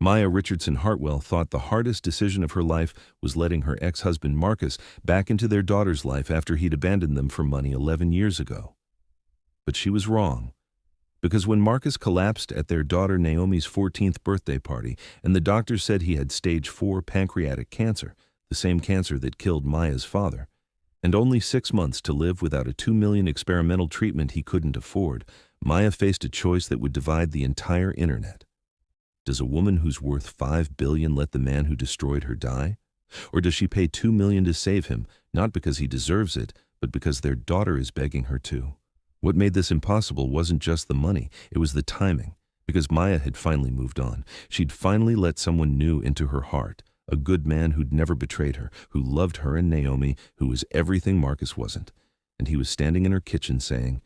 Maya Richardson Hartwell thought the hardest decision of her life was letting her ex-husband Marcus back into their daughter's life after he'd abandoned them for money 11 years ago. But she was wrong, because when Marcus collapsed at their daughter Naomi's 14th birthday party and the doctor said he had stage 4 pancreatic cancer, the same cancer that killed Maya's father, and only 6 months to live without a $2 million experimental treatment he couldn't afford, Maya faced a choice that would divide the entire internet. Does a woman who's worth $5 billion let the man who destroyed her die? Or does she pay $2 million to save him, not because he deserves it, but because their daughter is begging her to? What made this impossible wasn't just the money, it was the timing. Because Maya had finally moved on. She'd finally let someone new into her heart, a good man who'd never betrayed her, who loved her and Naomi, who was everything Marcus wasn't. And he was standing in her kitchen saying,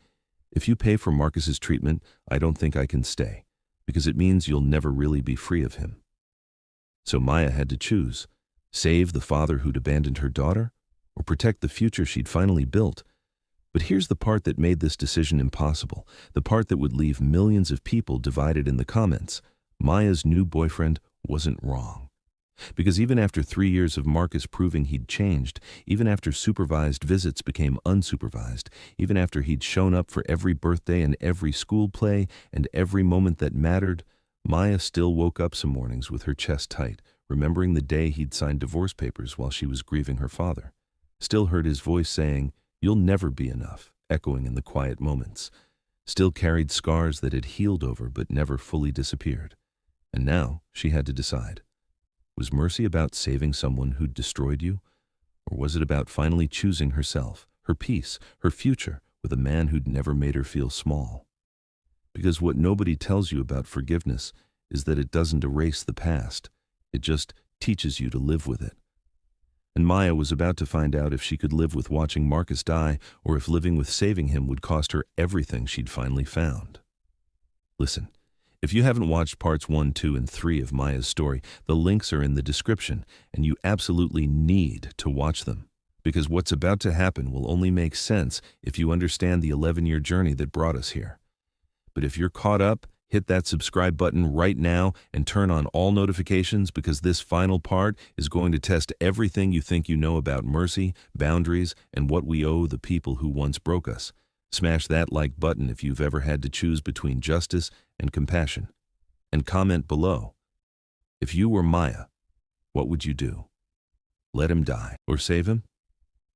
"If you pay for Marcus's treatment, I don't think I can stay, because it means you'll never really be free of him." So Maya had to choose, save the father who'd abandoned her daughter, or protect the future she'd finally built. But here's the part that made this decision impossible, the part that would leave millions of people divided in the comments. Maya's new boyfriend wasn't wrong. Because even after 3 years of Marcus proving he'd changed, even after supervised visits became unsupervised, even after he'd shown up for every birthday and every school play and every moment that mattered, Maya still woke up some mornings with her chest tight, remembering the day he'd signed divorce papers while she was grieving her father. Still heard his voice saying, "You'll never be enough," echoing in the quiet moments. Still carried scars that had healed over but never fully disappeared. And now she had to decide. Was mercy about saving someone who'd destroyed you? Or was it about finally choosing herself, her peace, her future, with a man who'd never made her feel small? Because what nobody tells you about forgiveness is that it doesn't erase the past. It just teaches you to live with it. And Maya was about to find out if she could live with watching Marcus die, or if living with saving him would cost her everything she'd finally found. Listen, if you haven't watched parts 1, 2, and 3 of Maya's story, the links are in the description, and you absolutely need to watch them. Because what's about to happen will only make sense if you understand the 11-year journey that brought us here. But if you're caught up, hit that subscribe button right now and turn on all notifications, because this final part is going to test everything you think you know about mercy, boundaries, and what we owe the people who once broke us. Smash that like button if you've ever had to choose between justice and compassion. And comment below. If you were Maya, what would you do? Let him die or save him?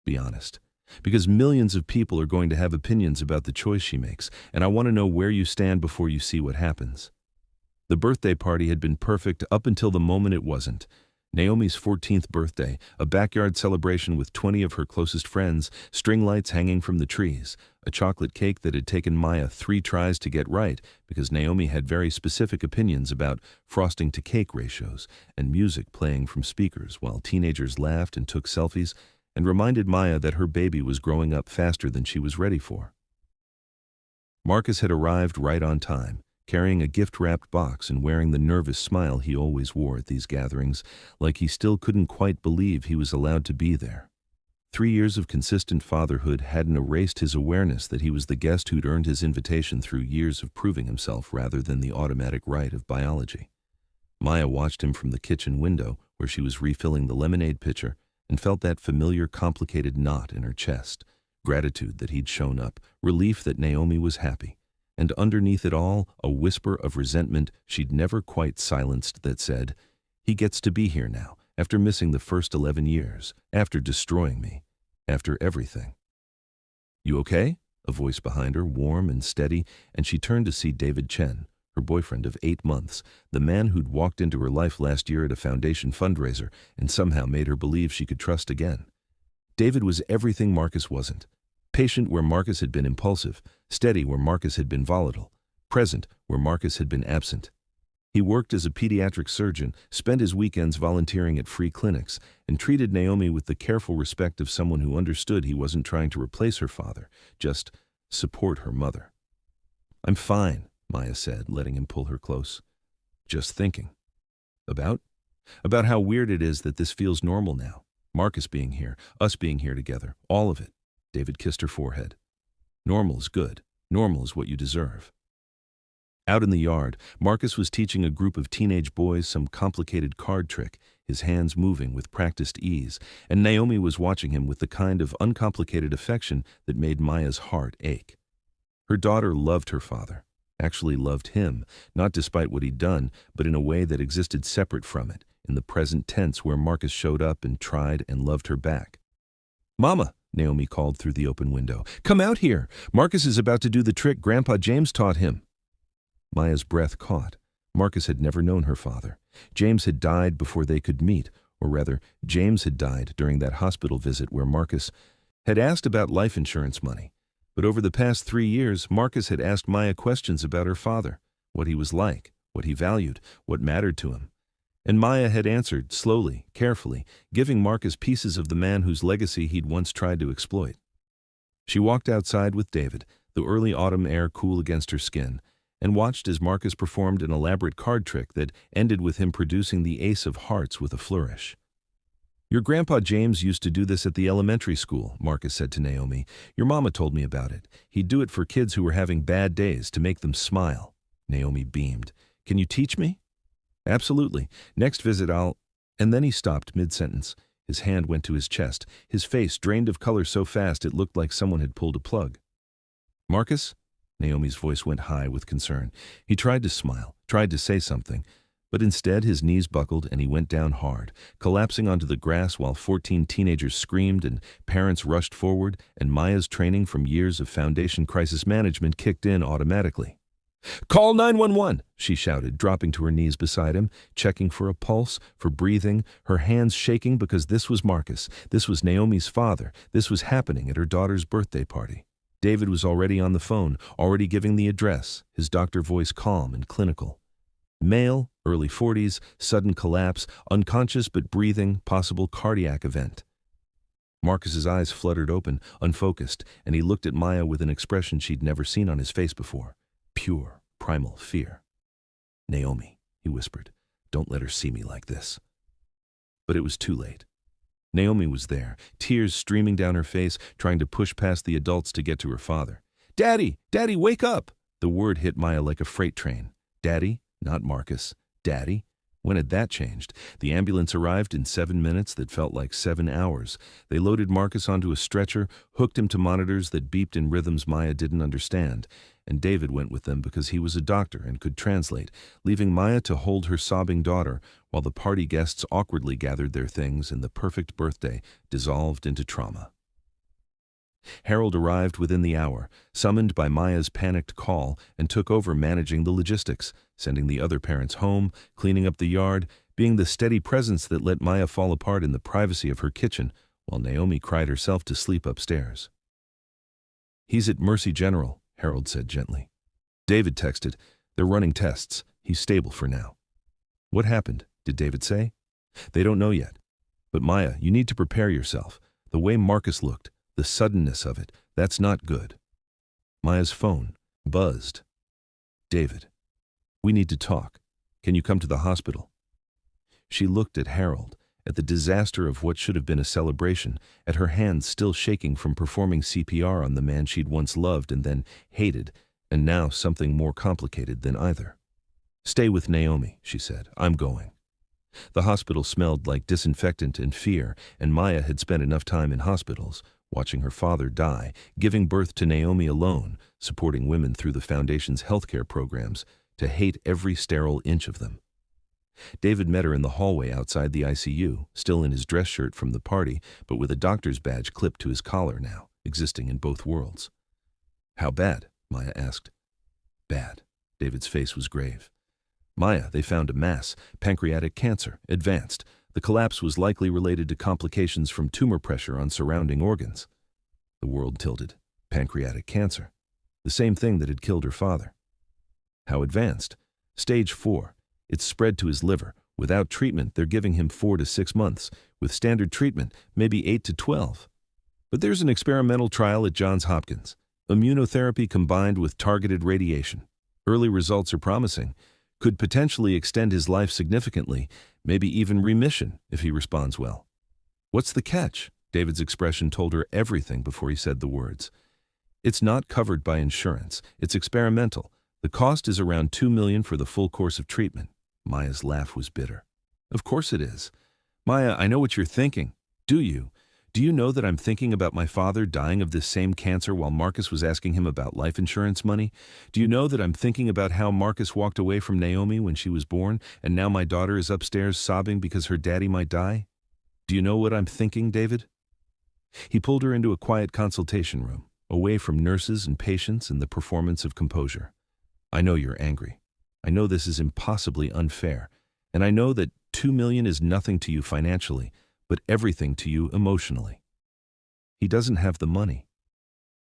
Be honest. Because millions of people are going to have opinions about the choice she makes, and I want to know where you stand before you see what happens. The birthday party had been perfect up until the moment it wasn't. Naomi's 14th birthday, a backyard celebration with 20 of her closest friends, string lights hanging from the trees, a chocolate cake that had taken Maya 3 tries to get right because Naomi had very specific opinions about frosting to cake ratios, and music playing from speakers while teenagers laughed and took selfies, and reminded Maya that her baby was growing up faster than she was ready for. Marcus had arrived right on time, carrying a gift-wrapped box and wearing the nervous smile he always wore at these gatherings, like he still couldn't quite believe he was allowed to be there. 3 years of consistent fatherhood hadn't erased his awareness that he was the guest who'd earned his invitation through years of proving himself rather than the automatic right of biology. Maya watched him from the kitchen window, where she was refilling the lemonade pitcher, and felt that familiar, complicated knot in her chest, gratitude that he'd shown up, relief that Naomi was happy, and underneath it all, a whisper of resentment she'd never quite silenced that said, "He gets to be here now, after missing the first 11 years, after destroying me, after everything." "You okay?" A voice behind her, warm and steady, and she turned to see David Chen, her boyfriend of 8 months, the man who'd walked into her life last year at a foundation fundraiser and somehow made her believe she could trust again. David was everything Marcus wasn't. Patient where Marcus had been impulsive, steady where Marcus had been volatile, present where Marcus had been absent. He worked as a pediatric surgeon, spent his weekends volunteering at free clinics, and treated Naomi with the careful respect of someone who understood he wasn't trying to replace her father, just support her mother. "I'm fine," Maya said, letting him pull her close. "Just thinking." About? About how weird it is that this feels normal now. Marcus being here, us being here together, all of it. David kissed her forehead. "Normal is good. Normal is what you deserve." Out in the yard, Marcus was teaching a group of teenage boys some complicated card trick, his hands moving with practiced ease, and Naomi was watching him with the kind of uncomplicated affection that made Maya's heart ache. Her daughter loved her father, actually loved him, not despite what he'd done, but in a way that existed separate from it, in the present tense where Marcus showed up and tried and loved her back. "Mama," Naomi called through the open window, "come out here. Marcus is about to do the trick Grandpa James taught him." Maya's breath caught. Marcus had never known her father. James had died before they could meet, or rather, James had died during that hospital visit where Marcus had asked about life insurance money. But over the past 3 years, Marcus had asked Maya questions about her father, what he was like, what he valued, what mattered to him. And Maya had answered, slowly, carefully, giving Marcus pieces of the man whose legacy he'd once tried to exploit. She walked outside with David, the early autumn air cool against her skin, and watched as Marcus performed an elaborate card trick that ended with him producing the ace of hearts with a flourish. "Your Grandpa James used to do this at the elementary school," Marcus said to Naomi. "Your mama told me about it. He'd do it for kids who were having bad days to make them smile." Naomi beamed. "Can you teach me?" "Absolutely. Next visit I'll—" And then he stopped mid-sentence. His hand went to his chest. His face drained of color so fast it looked like someone had pulled a plug. "Marcus?" Naomi's voice went high with concern. He tried to smile, tried to say something, but instead his knees buckled and he went down hard, collapsing onto the grass while 14 teenagers screamed and parents rushed forward, and Maya's training from years of foundation crisis management kicked in automatically. "Call 911!" she shouted, dropping to her knees beside him, checking for a pulse, for breathing, her hands shaking because this was Marcus, this was Naomi's father, this was happening at her daughter's birthday party. David was already on the phone, already giving the address, his doctor voice calm and clinical. Male, early 40s, sudden collapse, unconscious but breathing, possible cardiac event. Marcus's eyes fluttered open, unfocused, and he looked at Maya with an expression she'd never seen on his face before. Pure, primal fear. "Naomi," he whispered, "don't let her see me like this." But it was too late. Naomi was there, tears streaming down her face, trying to push past the adults to get to her father. "Daddy! Daddy, wake up!" The word hit Maya like a freight train. Daddy, not Marcus. Daddy? When had that changed? The ambulance arrived in 7 minutes that felt like 7 hours. They loaded Marcus onto a stretcher, hooked him to monitors that beeped in rhythms Maya didn't understand, and David went with them because he was a doctor and could translate, leaving Maya to hold her sobbing daughter while the party guests awkwardly gathered their things and the perfect birthday dissolved into trauma. Harold arrived within the hour, summoned by Maya's panicked call, and took over managing the logistics, sending the other parents home, cleaning up the yard, being the steady presence that let Maya fall apart in the privacy of her kitchen, while Naomi cried herself to sleep upstairs. "He's at Mercy General," Harold said gently. David texted, "They're running tests. He's stable for now." "What happened?" did David say. "They don't know yet. But Maya, you need to prepare yourself. The way Marcus looked, the suddenness of it, that's not good." Maya's phone buzzed. "David, we need to talk. Can you come to the hospital?" She looked at Harold, at the disaster of what should have been a celebration, at her hands still shaking from performing CPR on the man she'd once loved and then hated, and now something more complicated than either. "Stay with Naomi," she said. "I'm going." The hospital smelled like disinfectant and fear, and Maya had spent enough time in hospitals, watching her father die, giving birth to Naomi alone, supporting women through the Foundation's healthcare programs, to hate every sterile inch of them. David met her in the hallway outside the ICU, still in his dress shirt from the party, but with a doctor's badge clipped to his collar now, existing in both worlds. "How bad?" Maya asked. "Bad." David's face was grave. "Maya, they found a mass, pancreatic cancer, advanced. The collapse was likely related to complications from tumor pressure on surrounding organs." The world tilted. Pancreatic cancer. The same thing that had killed her father. "How advanced?" "Stage 4. It's spread to his liver. Without treatment, they're giving him 4 to 6 months. With standard treatment, maybe 8 to 12. But there's an experimental trial at Johns Hopkins. Immunotherapy combined with targeted radiation. Early results are promising. Could potentially extend his life significantly, maybe even remission if he responds well." "What's the catch?" David's expression told her everything before he said the words. "It's not covered by insurance. It's experimental. The cost is around $2 million for the full course of treatment. Maya's laugh was bitter. Of course it is. Maya, I know what you're thinking. Do you? Do you know that I'm thinking about my father dying of this same cancer while Marcus was asking him about life insurance money? Do you know that I'm thinking about how Marcus walked away from Naomi when she was born, and now my daughter is upstairs sobbing because her daddy might die? Do you know what I'm thinking, David? He pulled her into a quiet consultation room, away from nurses and patients and the performance of composure. I know you're angry. I know this is impossibly unfair, and I know that $2 million is nothing to you financially, but everything to you emotionally. He doesn't have the money.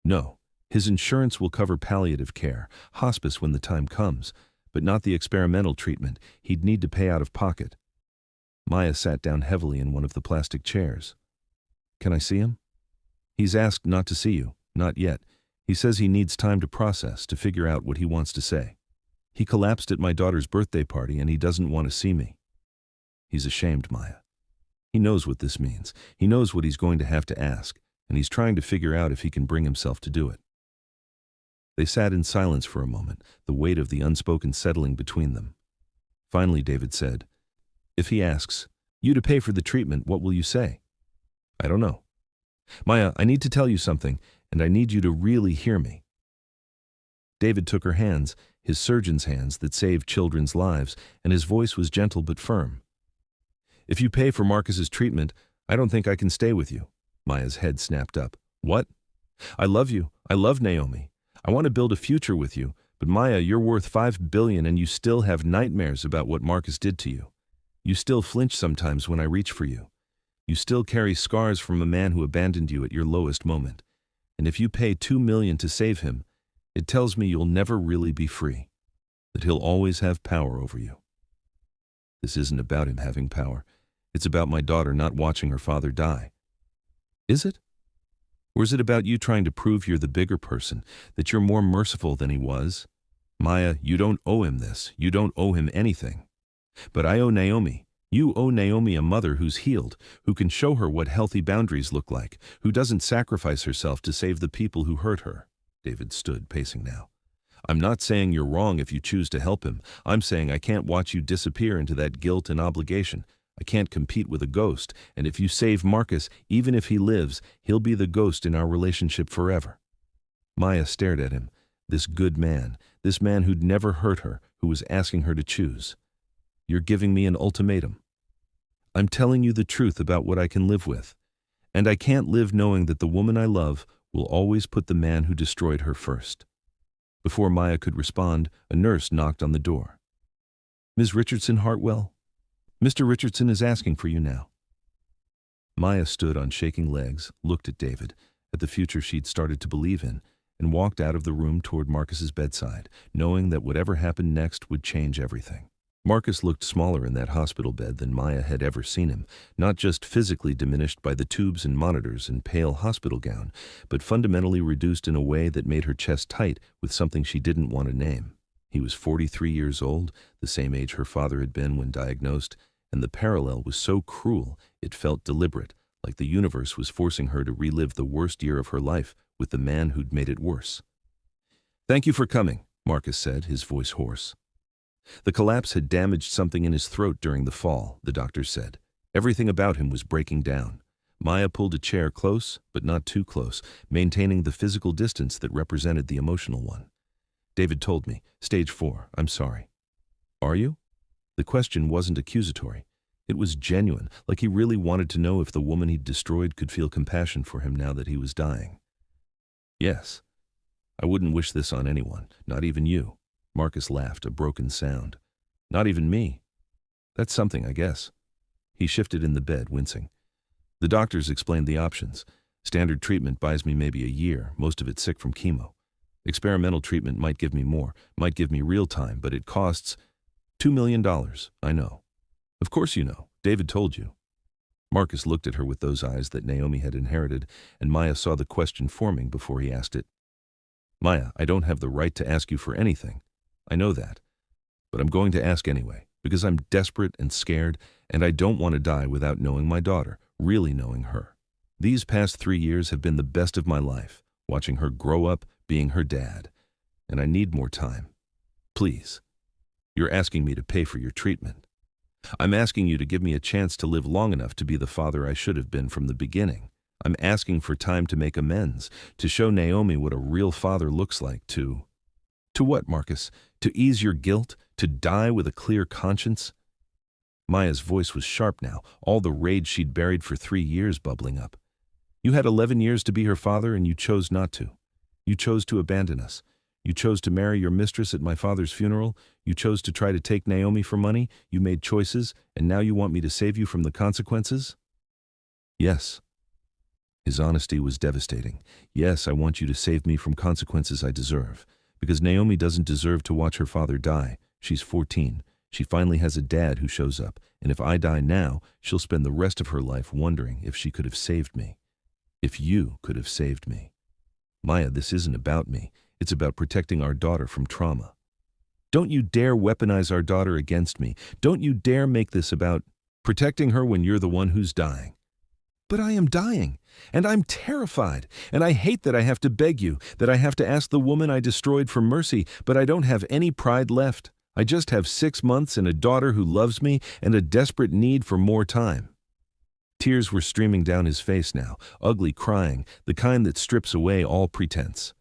No, his insurance will cover palliative care, hospice when the time comes, but not the experimental treatment he'd need to pay out of pocket. Maya sat down heavily in one of the plastic chairs. Can I see him? He's asked not to see you, not yet. He says he needs time to process, to figure out what he wants to say. He collapsed at my daughter's birthday party and he doesn't want to see me. He's ashamed, Maya. He knows what this means. He knows what he's going to have to ask, and he's trying to figure out if he can bring himself to do it. They sat in silence for a moment, the weight of the unspoken settling between them. Finally, David said, If he asks you to pay for the treatment, what will you say? I don't know. Maya, I need to tell you something, and I need you to really hear me. David took her hands, his surgeon's hands that saved children's lives, and his voice was gentle but firm. If you pay for Marcus's treatment, I don't think I can stay with you. Maya's head snapped up. What? I love you. I love Naomi. I want to build a future with you, but Maya, you're worth $5 billion and you still have nightmares about what Marcus did to you. You still flinch sometimes when I reach for you. You still carry scars from a man who abandoned you at your lowest moment. And if you pay $2 million to save him, it tells me you'll never really be free, that he'll always have power over you. This isn't about him having power. It's about my daughter not watching her father die. Is it? Or is it about you trying to prove you're the bigger person, that you're more merciful than he was? Maya, you don't owe him this. You don't owe him anything. But I owe Naomi. You owe Naomi a mother who's healed, who can show her what healthy boundaries look like, who doesn't sacrifice herself to save the people who hurt her. David stood, pacing now. I'm not saying you're wrong if you choose to help him. I'm saying I can't watch you disappear into that guilt and obligation. I can't compete with a ghost, and if you save Marcus, even if he lives, he'll be the ghost in our relationship forever. Maya stared at him, this good man, this man who'd never hurt her, who was asking her to choose. You're giving me an ultimatum. I'm telling you the truth about what I can live with, and I can't live knowing that the woman I love will always put the man who destroyed her first. Before Maya could respond, a nurse knocked on the door. Ms. Richardson Hartwell? Mr. Richardson is asking for you now. Maya stood on shaking legs, looked at David, at the future she'd started to believe in, and walked out of the room toward Marcus's bedside, knowing that whatever happened next would change everything. Marcus looked smaller in that hospital bed than Maya had ever seen him, not just physically diminished by the tubes and monitors and pale hospital gown, but fundamentally reduced in a way that made her chest tight with something she didn't want to name. He was 43 years old, the same age her father had been when diagnosed, and the parallel was so cruel it felt deliberate, like the universe was forcing her to relive the worst year of her life with the man who'd made it worse. Thank you for coming, Marcus said, his voice hoarse. The collapse had damaged something in his throat during the fall, the doctor said. Everything about him was breaking down. Maya pulled a chair close, but not too close, maintaining the physical distance that represented the emotional one. David told me, stage 4, I'm sorry. Are you? The question wasn't accusatory. It was genuine, like he really wanted to know if the woman he'd destroyed could feel compassion for him now that he was dying. Yes. I wouldn't wish this on anyone, not even you. Marcus laughed, a broken sound. Not even me. That's something, I guess. He shifted in the bed, wincing. The doctors explained the options. Standard treatment buys me maybe a year, most of it sick from chemo. Experimental treatment might give me more, might give me real time, but it costs $2 million, I know. Of course you know. David told you. Marcus looked at her with those eyes that Naomi had inherited, and Maya saw the question forming before he asked it. Maya, I don't have the right to ask you for anything. I know that. But I'm going to ask anyway, because I'm desperate and scared, and I don't want to die without knowing my daughter, really knowing her. These past 3 years have been the best of my life, watching her grow up, being her dad. And I need more time. Please. You're asking me to pay for your treatment. I'm asking you to give me a chance to live long enough to be the father I should have been from the beginning. I'm asking for time to make amends, to show Naomi what a real father looks like, to what, Marcus? To ease your guilt? To die with a clear conscience? Maya's voice was sharp now, all the rage she'd buried for 3 years bubbling up. You had 11 years to be her father, and you chose not to. You chose to abandon us. You chose to marry your mistress at my father's funeral. You chose to try to take Naomi for money. You made choices, and now you want me to save you from the consequences? Yes. His honesty was devastating. Yes, I want you to save me from consequences I deserve. Because Naomi doesn't deserve to watch her father die. She's 14. She finally has a dad who shows up, and if I die now, she'll spend the rest of her life wondering if she could have saved me. If you could have saved me. Maya, this isn't about me. It's about protecting our daughter from trauma. Don't you dare weaponize our daughter against me. Don't you dare make this about protecting her when you're the one who's dying. But I am dying, and I'm terrified, and I hate that I have to beg you, that I have to ask the woman I destroyed for mercy, but I don't have any pride left. I just have 6 months and a daughter who loves me and a desperate need for more time. Tears were streaming down his face now, ugly crying, the kind that strips away all pretense.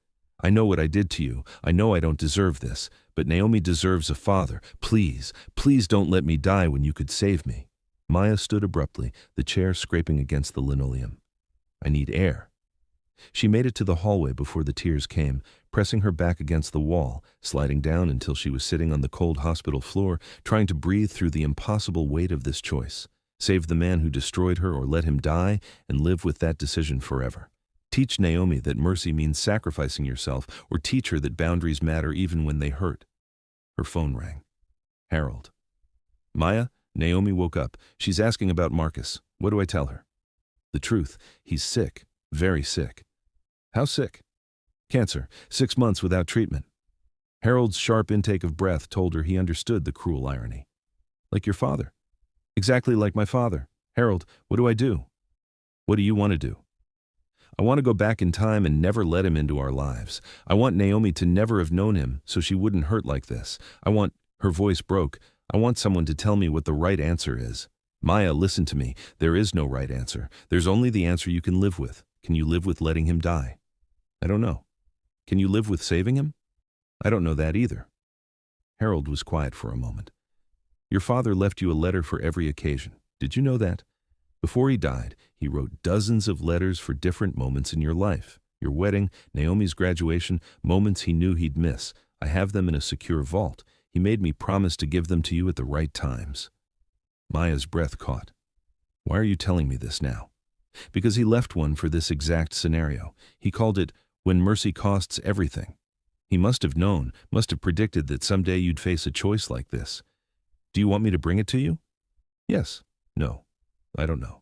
I know what I did to you. I know I don't deserve this, but Naomi deserves a father. Please, please don't let me die when you could save me. Maya stood abruptly, the chair scraping against the linoleum. I need air. She made it to the hallway before the tears came, pressing her back against the wall, sliding down until she was sitting on the cold hospital floor, trying to breathe through the impossible weight of this choice. Save the man who destroyed her or let him die and live with that decision forever. Teach Naomi that mercy means sacrificing yourself, or teach her that boundaries matter even when they hurt. Her phone rang. Harold. Maya? Naomi woke up. She's asking about Marcus. What do I tell her? The truth. He's sick. Very sick. How sick? Cancer. 6 months without treatment. Harold's sharp intake of breath told her he understood the cruel irony. Like your father. Exactly like my father. Harold, what do I do? What do you want to do? I want to go back in time and never let him into our lives. I want Naomi to never have known him so she wouldn't hurt like this. Her voice broke. I want someone to tell me what the right answer is. Maya, listen to me. There is no right answer. There's only the answer you can live with. Can you live with letting him die? I don't know. Can you live with saving him? I don't know that either. Harold was quiet for a moment. Your father left you a letter for every occasion. Did you know that? Before he died, he wrote dozens of letters for different moments in your life. Your wedding, Naomi's graduation, moments he knew he'd miss. I have them in a secure vault. He made me promise to give them to you at the right times. Maya's breath caught. Why are you telling me this now? Because he left one for this exact scenario. He called it, When Mercy Costs Everything. He must have known, must have predicted that someday you'd face a choice like this. Do you want me to bring it to you? Yes. No. I don't know.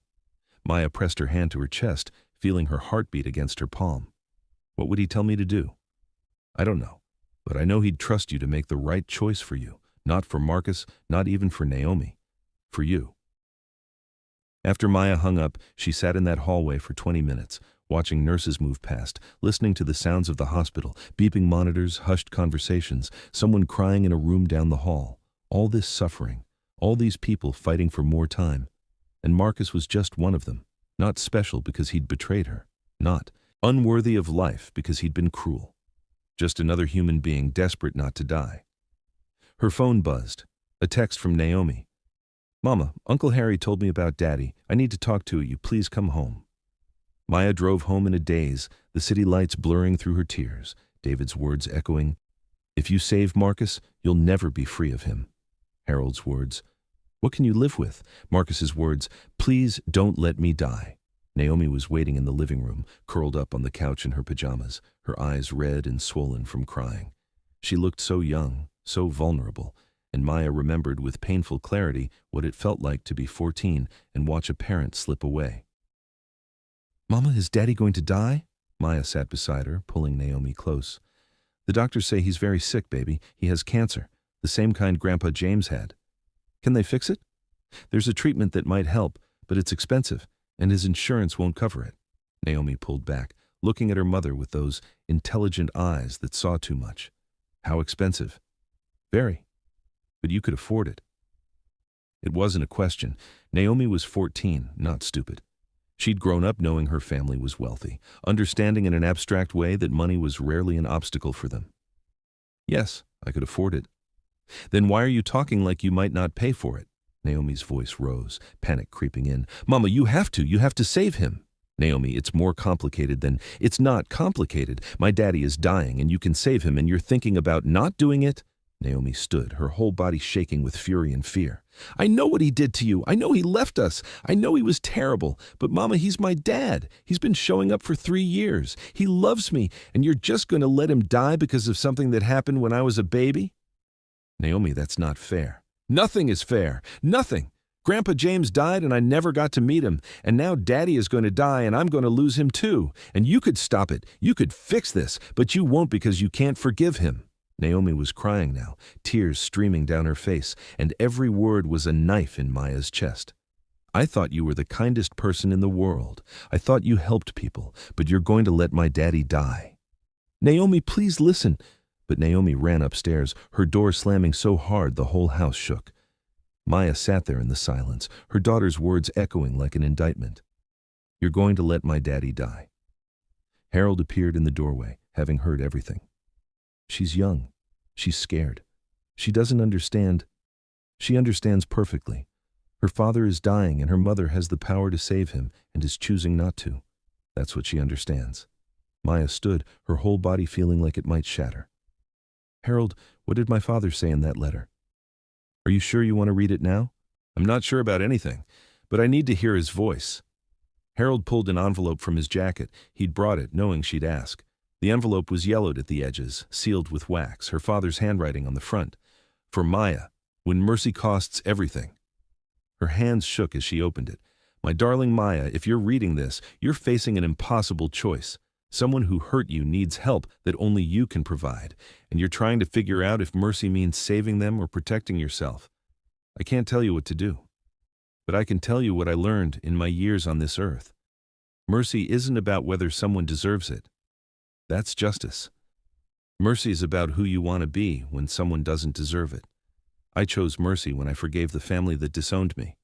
Maya pressed her hand to her chest, feeling her heartbeat against her palm. What would he tell me to do? I don't know. But I know he'd trust you to make the right choice for you. Not for Marcus, not even for Naomi. For you. After Maya hung up, she sat in that hallway for 20 minutes, watching nurses move past, listening to the sounds of the hospital, beeping monitors, hushed conversations, someone crying in a room down the hall. All this suffering, all these people fighting for more time. And Marcus was just one of them. Not special because he'd betrayed her. Not unworthy of life because he'd been cruel. Just another human being desperate not to die. Her phone buzzed. A text from Naomi. Mama, Uncle Harry told me about Daddy. I need to talk to you. Please come home. Maya drove home in a daze, the city lights blurring through her tears, David's words echoing. If you save Marcus, you'll never be free of him. Harold's words. What can you live with? Marcus's words. Please don't let me die. Naomi was waiting in the living room, curled up on the couch in her pajamas, her eyes red and swollen from crying. She looked so young, so vulnerable, and Maya remembered with painful clarity what it felt like to be 14 and watch a parent slip away. Mama, is Daddy going to die? Maya sat beside her, pulling Naomi close. The doctors say he's very sick, baby. He has cancer, the same kind Grandpa James had. Can they fix it? There's a treatment that might help, but it's expensive, and his insurance won't cover it. Naomi pulled back, looking at her mother with those intelligent eyes that saw too much. How expensive? Very. But you could afford it. It wasn't a question. Naomi was 14, not stupid. She'd grown up knowing her family was wealthy, understanding in an abstract way that money was rarely an obstacle for them. Yes, I could afford it. Then why are you talking like you might not pay for it? Naomi's voice rose, panic creeping in. Mama, you have to save him. Naomi, it's more complicated than… It's not complicated. My daddy is dying and you can save him and you're thinking about not doing it? Naomi stood, her whole body shaking with fury and fear. I know what he did to you. I know he left us. I know he was terrible. But Mama, he's my dad. He's been showing up for 3 years. He loves me, and you're just going to let him die because of something that happened when I was a baby? Naomi, that's not fair. Nothing is fair. Nothing. Grandpa James died and I never got to meet him, and now Daddy is going to die and I'm going to lose him too. And you could stop it. You could fix this, but you won't because you can't forgive him. Naomi was crying now, tears streaming down her face, and every word was a knife in Maya's chest. I thought you were the kindest person in the world. I thought you helped people, but you're going to let my daddy die. Naomi, please listen. But Naomi ran upstairs, her door slamming so hard the whole house shook. Maya sat there in the silence, her daughter's words echoing like an indictment. You're going to let my daddy die. Harold appeared in the doorway, having heard everything. She's young. She's scared. She doesn't understand. She understands perfectly. Her father is dying and her mother has the power to save him and is choosing not to. That's what she understands. Maya stood, her whole body feeling like it might shatter. Harold, what did my father say in that letter? Are you sure you want to read it now? I'm not sure about anything, but I need to hear his voice. Harold pulled an envelope from his jacket. He'd brought it, knowing she'd ask. The envelope was yellowed at the edges, sealed with wax, her father's handwriting on the front. For Maya, when mercy costs everything. Her hands shook as she opened it. My darling Maya, if you're reading this, you're facing an impossible choice. Someone who hurt you needs help that only you can provide, and you're trying to figure out if mercy means saving them or protecting yourself. I can't tell you what to do, but I can tell you what I learned in my years on this earth. Mercy isn't about whether someone deserves it. That's justice. Mercy is about who you want to be when someone doesn't deserve it. I chose mercy when I forgave the family that disowned me.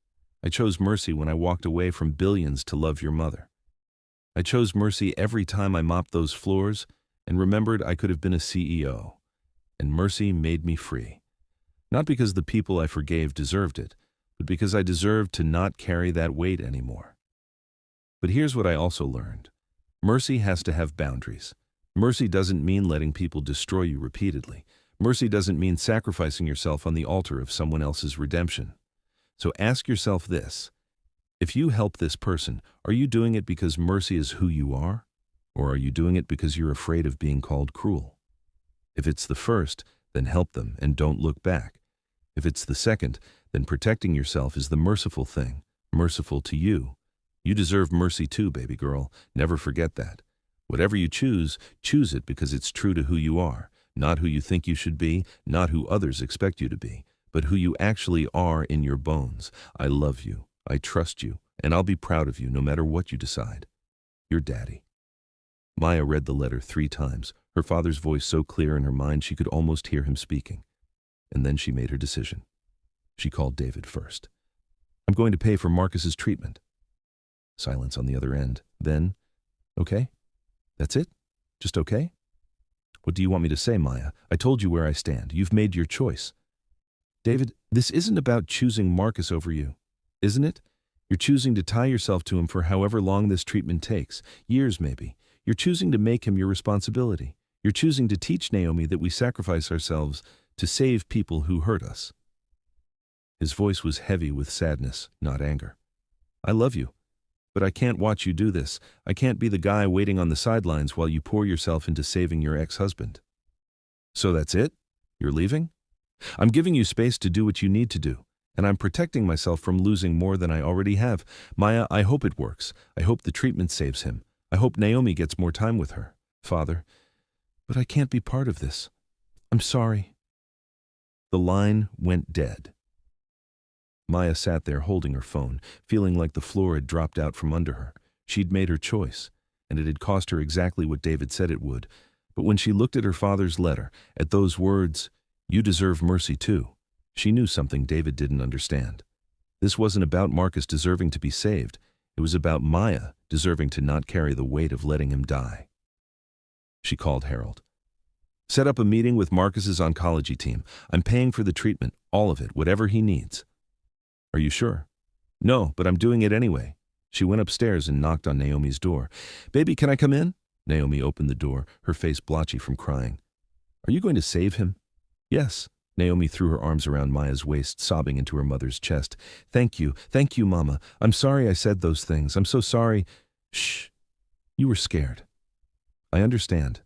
I chose mercy when I walked away from billions to love your mother. I chose mercy every time I mopped those floors and remembered I could have been a CEO. And mercy made me free. Not because the people I forgave deserved it, but because I deserved to not carry that weight anymore. But here's what I also learned. Mercy has to have boundaries. Mercy doesn't mean letting people destroy you repeatedly. Mercy doesn't mean sacrificing yourself on the altar of someone else's redemption. So ask yourself this. If you help this person, are you doing it because mercy is who you are? Or are you doing it because you're afraid of being called cruel? If it's the first, then help them and don't look back. If it's the second, then protecting yourself is the merciful thing, merciful to you. You deserve mercy too, baby girl. Never forget that. Whatever you choose it because it's true to who you are, not who you think you should be, not who others expect you to be, but who you actually are in your bones. I love you, I trust you, and I'll be proud of you no matter what you decide. Your daddy. Maya read the letter 3 times, her father's voice so clear in her mind she could almost hear him speaking. And then she made her decision. She called David first. I'm going to pay for Marcus's treatment. Silence on the other end. Then, okay? That's it? Just okay? What do you want me to say, Maya? I told you where I stand. You've made your choice. David, this isn't about choosing Marcus over you, isn't it? You're choosing to tie yourself to him for however long this treatment takes, years maybe. You're choosing to make him your responsibility. You're choosing to teach Naomi that we sacrifice ourselves to save people who hurt us. His voice was heavy with sadness, not anger. I love you. But I can't watch you do this. I can't be the guy waiting on the sidelines while you pour yourself into saving your ex-husband. So that's it? You're leaving? I'm giving you space to do what you need to do, and I'm protecting myself from losing more than I already have. Maya, I hope it works. I hope the treatment saves him. I hope Naomi gets more time with her. Father, but I can't be part of this. I'm sorry. The line went dead. Maya sat there holding her phone, feeling like the floor had dropped out from under her. She'd made her choice, and it had cost her exactly what David said it would. But when she looked at her father's letter, at those words, You deserve mercy too. She knew something David didn't understand. This wasn't about Marcus deserving to be saved. It was about Maya deserving to not carry the weight of letting him die. She called Harold. Set up a meeting with Marcus's oncology team. I'm paying for the treatment, all of it, whatever he needs. Are you sure? No, but I'm doing it anyway. She went upstairs and knocked on Naomi's door. Baby, can I come in? Naomi opened the door, her face blotchy from crying. Are you going to save him? Yes. Naomi threw her arms around Maya's waist, sobbing into her mother's chest. Thank you, Mama. I'm sorry I said those things. I'm so sorry. Shh. You were scared. I understand.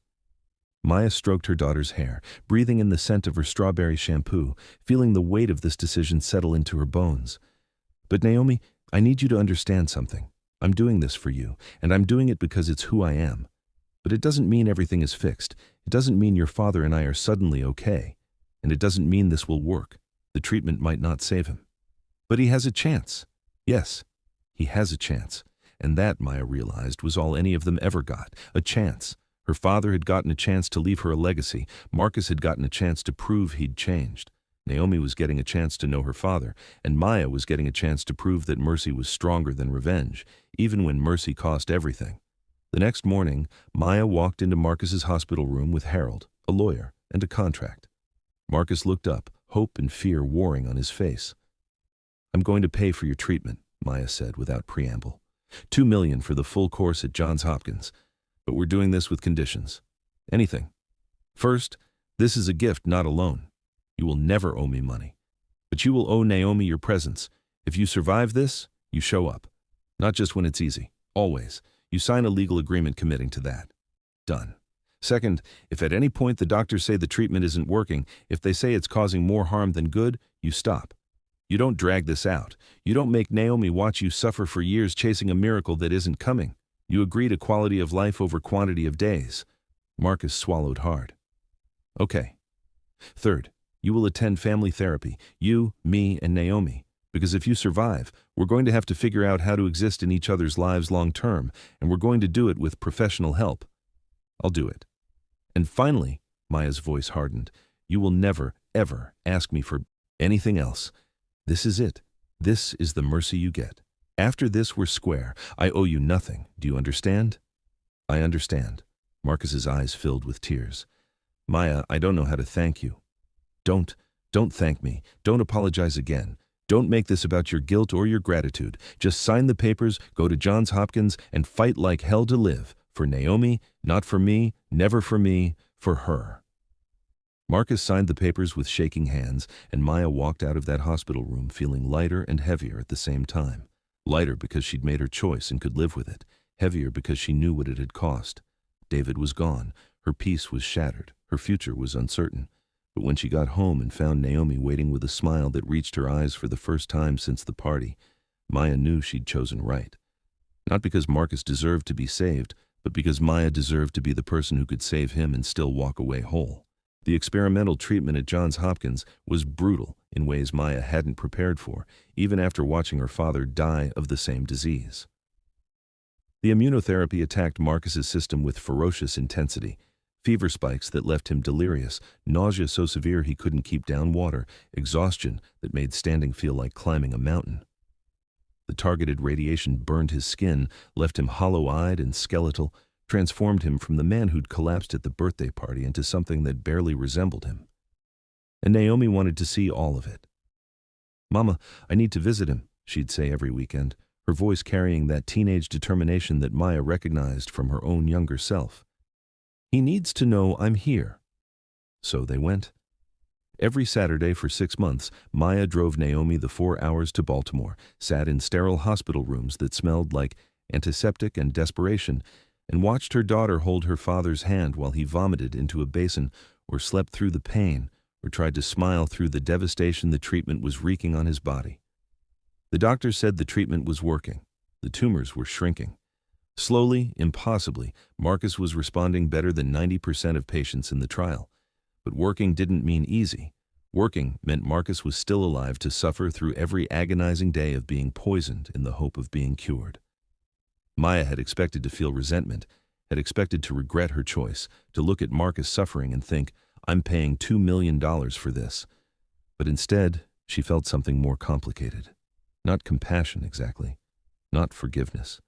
Maya stroked her daughter's hair, breathing in the scent of her strawberry shampoo, feeling the weight of this decision settle into her bones. But Naomi, I need you to understand something. I'm doing this for you, and I'm doing it because it's who I am. But it doesn't mean everything is fixed. It doesn't mean your father and I are suddenly okay. And it doesn't mean this will work. The treatment might not save him. But he has a chance. Yes, he has a chance. And that, Maya realized, was all any of them ever got, a chance. Her father had gotten a chance to leave her a legacy. Marcus had gotten a chance to prove he'd changed. Naomi was getting a chance to know her father, and Maya was getting a chance to prove that mercy was stronger than revenge, even when mercy cost everything. The next morning, Maya walked into Marcus's hospital room with Harold, a lawyer, and a contract. Marcus looked up, hope and fear warring on his face. I'm going to pay for your treatment, Maya said without preamble. $2 million for the full course at Johns Hopkins. But we're doing this with conditions. Anything. First, this is a gift, not a loan. You will never owe me money. But you will owe Naomi your presence. If you survive this, you show up. Not just when it's easy. Always. You sign a legal agreement committing to that. Done. Second, if at any point the doctors say the treatment isn't working, if they say it's causing more harm than good, you stop. You don't drag this out. You don't make Naomi watch you suffer for years chasing a miracle that isn't coming. You agree to quality of life over quantity of days. Marcus swallowed hard. Okay. Third, you will attend family therapy, you, me, and Naomi. Because if you survive, we're going to have to figure out how to exist in each other's lives long term, and we're going to do it with professional help. I'll do it. And finally, Maya's voice hardened, you will never, ever ask me for anything else. This is it. This is the mercy you get. After this, we're square. I owe you nothing. Do you understand? I understand. Marcus's eyes filled with tears. Maya, I don't know how to thank you. Don't thank me. Don't apologize again. Don't make this about your guilt or your gratitude. Just sign the papers, go to Johns Hopkins, and fight like hell to live. For Naomi, not for me, never for me, for her. Marcus signed the papers with shaking hands, and Maya walked out of that hospital room feeling lighter and heavier at the same time. Lighter because she'd made her choice and could live with it. Heavier because she knew what it had cost. David was gone. Her peace was shattered. Her future was uncertain. But when she got home and found Naomi waiting with a smile that reached her eyes for the first time since the party, Maya knew she'd chosen right. Not because Marcus deserved to be saved, but because Maya deserved to be the person who could save him and still walk away whole. The experimental treatment at Johns Hopkins was brutal in ways Maya hadn't prepared for, even after watching her father die of the same disease. The immunotherapy attacked Marcus's system with ferocious intensity. Fever spikes that left him delirious, nausea so severe he couldn't keep down water, exhaustion that made standing feel like climbing a mountain. The targeted radiation burned his skin, left him hollow-eyed and skeletal, transformed him from the man who'd collapsed at the birthday party into something that barely resembled him. And Naomi wanted to see all of it. Mama, I need to visit him, she'd say every weekend, her voice carrying that teenage determination that Maya recognized from her own younger self. He needs to know I'm here. So they went. Every Saturday for 6 months, Maya drove Naomi the 4 hours to Baltimore, sat in sterile hospital rooms that smelled like antiseptic and desperation, and watched her daughter hold her father's hand while he vomited into a basin or slept through the pain or tried to smile through the devastation the treatment was wreaking on his body. The doctors said the treatment was working. The tumors were shrinking. Slowly, impossibly, Marcus was responding better than 90% of patients in the trial. But working didn't mean easy. Working meant Marcus was still alive to suffer through every agonizing day of being poisoned in the hope of being cured. Maya had expected to feel resentment, had expected to regret her choice, to look at Marcus suffering and think, I'm paying $2 million for this. But instead, she felt something more complicated. Not compassion exactly, not forgiveness,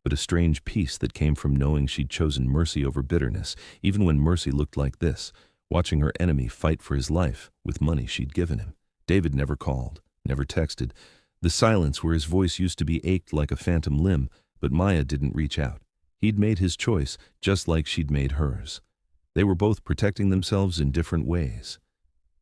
but a strange peace that came from knowing she'd chosen mercy over bitterness, even when mercy looked like this, watching her enemy fight for his life with money she'd given him. David never called, never texted. The silence where his voice used to be ached like a phantom limb, but Maya didn't reach out. He'd made his choice, just like she'd made hers. They were both protecting themselves in different ways.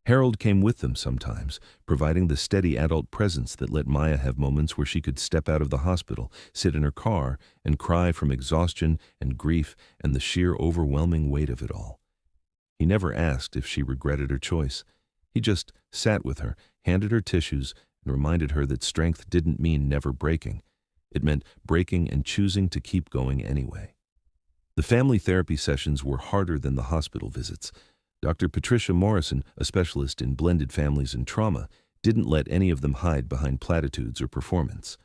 Harold came with them sometimes, providing the steady adult presence that let Maya have moments where she could step out of the hospital, sit in her car, and cry from exhaustion and grief and the sheer overwhelming weight of it all. He never asked if she regretted her choice. He just sat with her, handed her tissues, and reminded her that strength didn't mean never breaking. It meant breaking and choosing to keep going anyway. The family therapy sessions were harder than the hospital visits. Dr. Patricia Morrison, a specialist in blended families and trauma, didn't let any of them hide behind platitudes or performance.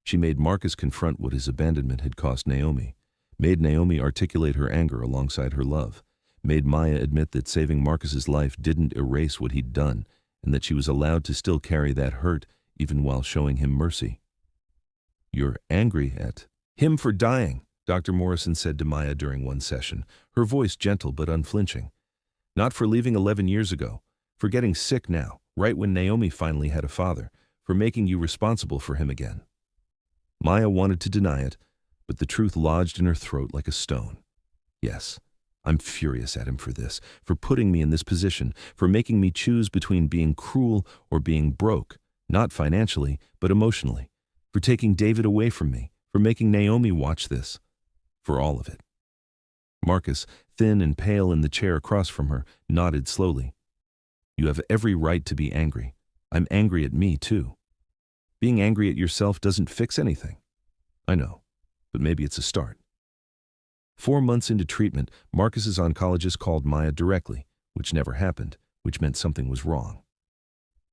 She made Marcus confront what his abandonment had cost Naomi, made Naomi articulate her anger alongside her love, made Maya admit that saving Marcus's life didn't erase what he'd done, and that she was allowed to still carry that hurt even while showing him mercy. "You're angry at him for dying," Dr. Morrison said to Maya during one session, her voice gentle but unflinching. "Not for leaving 11 years ago, for getting sick now, right when Naomi finally had a father, for making you responsible for him again." Maya wanted to deny it, but the truth lodged in her throat like a stone. "Yes, I'm furious at him for this, for putting me in this position, for making me choose between being cruel or being broke, not financially, but emotionally, for taking David away from me, for making Naomi watch this, for all of it." Marcus, thin and pale in the chair across from her, nodded slowly. "You have every right to be angry. I'm angry at me, too. Being angry at yourself doesn't fix anything. I know, but maybe it's a start." 4 months into treatment, Marcus's oncologist called Maya directly, which never happened, which meant something was wrong.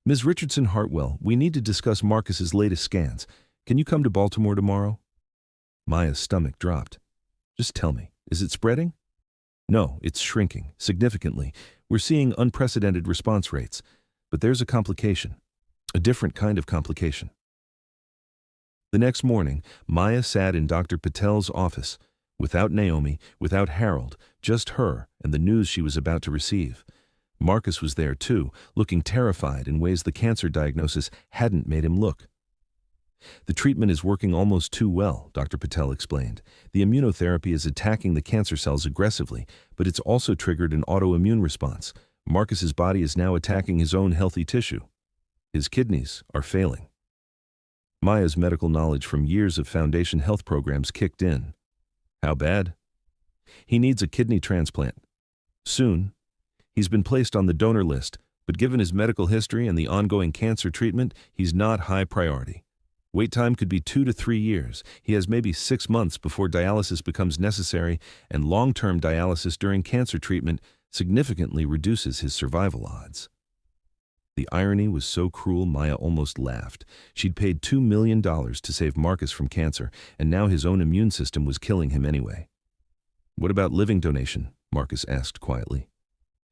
"Ms. Richardson Hartwell, we need to discuss Marcus's latest scans. Can you come to Baltimore tomorrow?" Maya's stomach dropped. "Just tell me, is it spreading?" "No, it's shrinking, significantly. We're seeing unprecedented response rates. But there's a complication, a different kind of complication." The next morning, Maya sat in Dr. Patel's office, without Naomi, without Harold, just her and the news she was about to receive. Marcus was there too, looking terrified in ways the cancer diagnosis hadn't made him look. "The treatment is working almost too well," Dr. Patel explained. "The immunotherapy is attacking the cancer cells aggressively, but it's also triggered an autoimmune response. Marcus's body is now attacking his own healthy tissue. His kidneys are failing." Maya's medical knowledge from years of foundation health programs kicked in. "How bad?" "He needs a kidney transplant. Soon. He's been placed on the donor list, but given his medical history and the ongoing cancer treatment, he's not high priority. Wait time could be 2 to 3 years. He has maybe 6 months before dialysis becomes necessary, and long-term dialysis during cancer treatment significantly reduces his survival odds." The irony was so cruel Maya almost laughed. She'd paid $2 million to save Marcus from cancer, and now his own immune system was killing him anyway. "What about living donation?" Marcus asked quietly.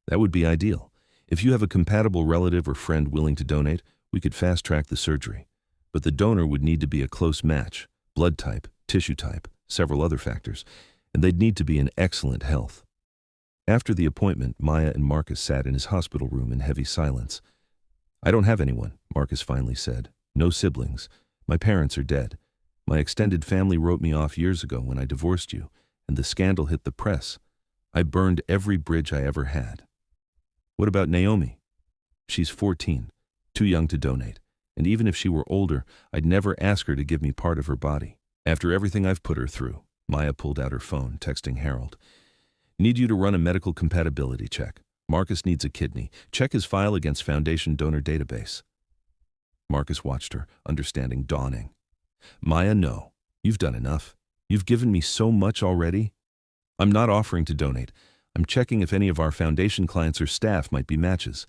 "That would be ideal. If you have a compatible relative or friend willing to donate, we could fast-track the surgery. But the donor would need to be a close match, blood type, tissue type, several other factors, and they'd need to be in excellent health." After the appointment, Maya and Marcus sat in his hospital room in heavy silence. "I don't have anyone," Marcus finally said. "No siblings. My parents are dead. My extended family wrote me off years ago when I divorced you, and the scandal hit the press. I burned every bridge I ever had." "What about Naomi?" "She's 14, too young to donate. And even if she were older, I'd never ask her to give me part of her body. After everything I've put her through." Maya pulled out her phone, texting Harold. "Need you to run a medical compatibility check. Marcus needs a kidney. Check his file against Foundation Donor Database." Marcus watched her, understanding dawning. "Maya, no. You've done enough. You've given me so much already. I'm not offering to donate. I'm checking if any of our Foundation clients or staff might be matches.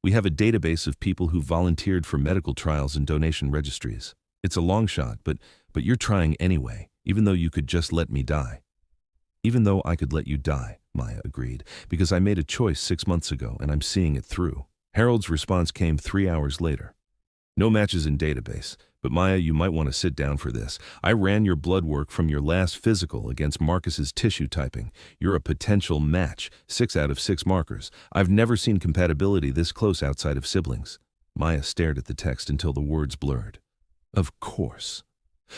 We have a database of people who volunteered for medical trials and donation registries. It's a long shot, but you're trying anyway, even though you could just let me die. Even though I could let you die," Maya agreed, because I made a choice 6 months ago and I'm seeing it through. Harold's response came 3 hours later. No matches in database, but Maya, you might want to sit down for this. I ran your blood work from your last physical against Marcus's tissue typing. You're a potential match, 6 out of 6 markers. I've never seen compatibility this close outside of siblings. Maya stared at the text until the words blurred. Of course.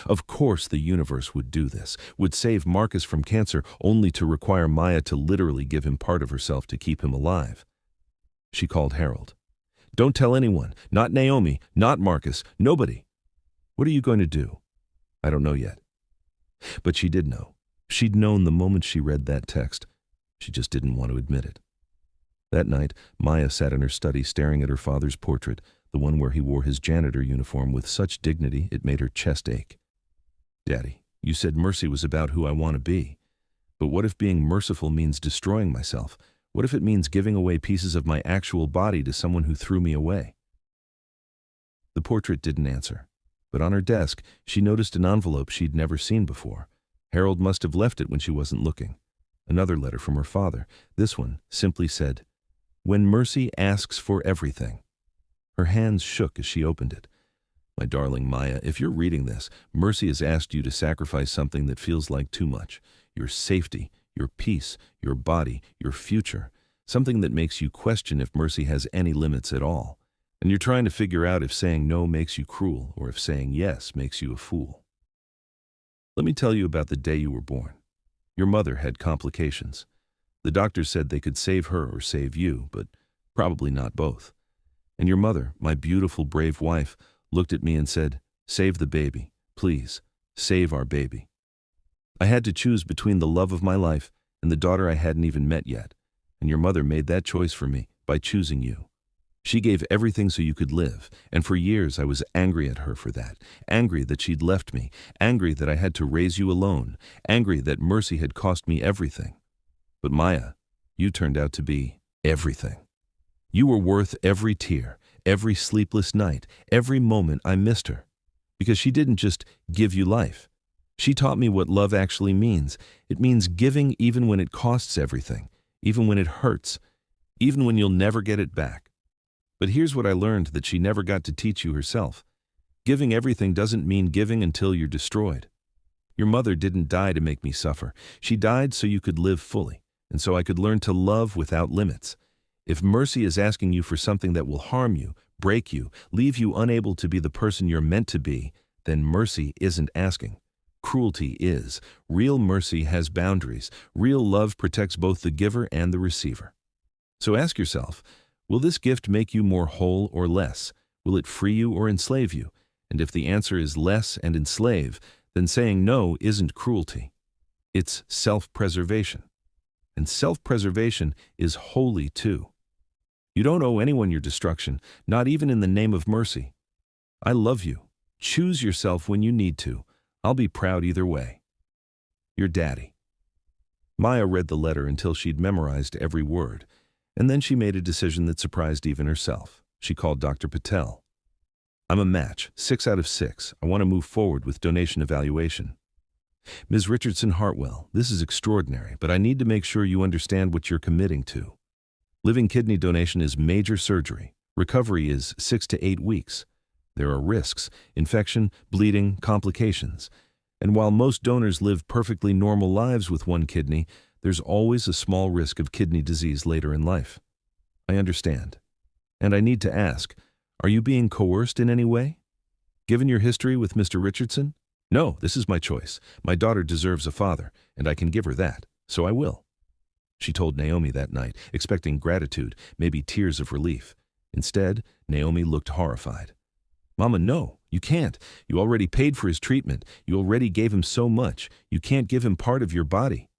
Of course the universe would do this, would save Marcus from cancer only to require Maya to literally give him part of herself to keep him alive. She called Harold. Don't tell anyone, not Naomi, not Marcus, nobody. What are you going to do? I don't know yet. But she did know. She'd known the moment she read that text. She just didn't want to admit it. That night, Maya sat in her study staring at her father's portrait, the one where he wore his janitor uniform with such dignity it made her chest ache. Daddy, you said mercy was about who I want to be. But what if being merciful means destroying myself? What if it means giving away pieces of my actual body to someone who threw me away? The portrait didn't answer, but on her desk, she noticed an envelope she'd never seen before. Harold must have left it when she wasn't looking. Another letter from her father. This one simply said, "When mercy asks for everything." Her hands shook as she opened it. My darling Maya, if you're reading this, mercy has asked you to sacrifice something that feels like too much. Your safety, your peace, your body, your future. Something that makes you question if mercy has any limits at all. And you're trying to figure out if saying no makes you cruel or if saying yes makes you a fool. Let me tell you about the day you were born. Your mother had complications. The doctors said they could save her or save you, but probably not both. And your mother, my beautiful, brave wife, looked at me and said, "Save the baby. Please, save our baby." I had to choose between the love of my life and the daughter I hadn't even met yet. And your mother made that choice for me by choosing you. She gave everything so you could live, and for years I was angry at her for that, angry that she'd left me, angry that I had to raise you alone, angry that mercy had cost me everything. But Maya, you turned out to be everything. You were worth every tear, every sleepless night, every moment I missed her. Because she didn't just give you life. She taught me what love actually means. It means giving even when it costs everything, even when it hurts, even when you'll never get it back. But here's what I learned that she never got to teach you herself. Giving everything doesn't mean giving until you're destroyed. Your mother didn't die to make me suffer. She died so you could live fully, and so I could learn to love without limits. If mercy is asking you for something that will harm you, break you, leave you unable to be the person you're meant to be, then mercy isn't asking. Cruelty is. Real mercy has boundaries. Real love protects both the giver and the receiver. So ask yourself, will this gift make you more whole or less? Will it free you or enslave you? And if the answer is less and enslave, then saying no isn't cruelty. It's self-preservation. And self-preservation is holy too. You don't owe anyone your destruction, not even in the name of mercy. I love you. Choose yourself when you need to. I'll be proud either way. Your daddy. Maya read the letter until she'd memorized every word, and then she made a decision that surprised even herself. She called Dr. Patel. I'm a match, 6 out of 6. I want to move forward with donation evaluation. Ms. Richardson Hartwell, this is extraordinary, but I need to make sure you understand what you're committing to. Living kidney donation is major surgery. Recovery is 6 to 8 weeks. There are risks, infection, bleeding, complications. And while most donors live perfectly normal lives with one kidney, there's always a small risk of kidney disease later in life. I understand. And I need to ask, are you being coerced in any way? Given your history with Mr. Richardson? No, this is my choice. My daughter deserves a father, and I can give her that, so I will. She told Naomi that night, expecting gratitude, maybe tears of relief. Instead, Naomi looked horrified. Mama, no, you can't. You already paid for his treatment. You already gave him so much. You can't give him part of your body.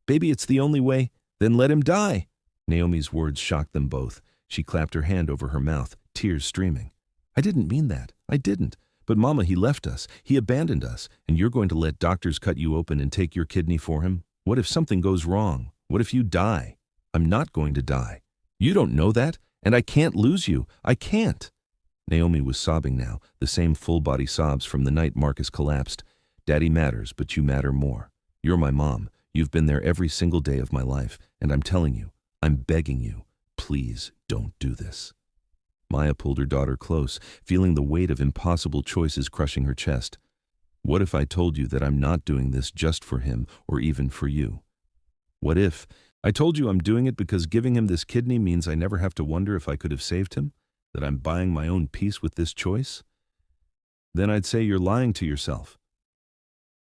Baby, it's the only way. Then let him die. Naomi's words shocked them both. She clapped her hand over her mouth, tears streaming. I didn't mean that. I didn't. But Mama, he left us. He abandoned us. And you're going to let doctors cut you open and take your kidney for him? What if something goes wrong? What if you die? I'm not going to die. You don't know that, and I can't lose you. I can't. Naomi was sobbing now, the same full-body sobs from the night Marcus collapsed. Daddy matters, but you matter more. You're my mom. You've been there every single day of my life, and I'm telling you, I'm begging you, please don't do this. Maya pulled her daughter close, feeling the weight of impossible choices crushing her chest. What if I told you that I'm not doing this just for him or even for you? What if I told you I'm doing it because giving him this kidney means I never have to wonder if I could have saved him? That I'm buying my own peace with this choice? Then I'd say you're lying to yourself.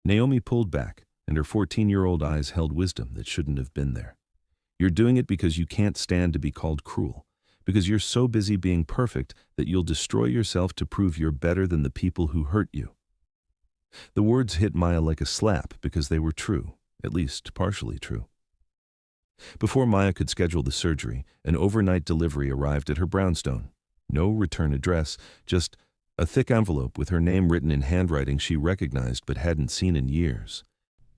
Naomi pulled back, and her 14-year-old eyes held wisdom that shouldn't have been there. You're doing it because you can't stand to be called cruel, because you're so busy being perfect that you'll destroy yourself to prove you're better than the people who hurt you. The words hit Maya like a slap because they were true, at least partially true. Before Maya could schedule the surgery, an overnight delivery arrived at her brownstone. No return address, just a thick envelope with her name written in handwriting she recognized but hadn't seen in years.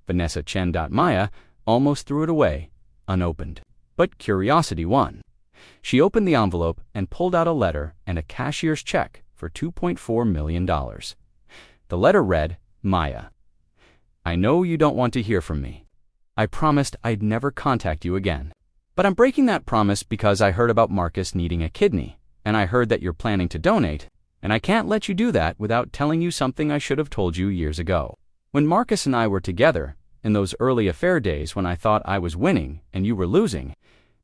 Vanessa Chen. Maya almost threw it away, unopened. But curiosity won. She opened the envelope and pulled out a letter and a cashier's check for $2.4 million. The letter read, Maya, I know you don't want to hear from me. I promised I'd never contact you again. But I'm breaking that promise because I heard about Marcus needing a kidney, and I heard that you're planning to donate, and I can't let you do that without telling you something I should have told you years ago. When Marcus and I were together, in those early affair days when I thought I was winning and you were losing,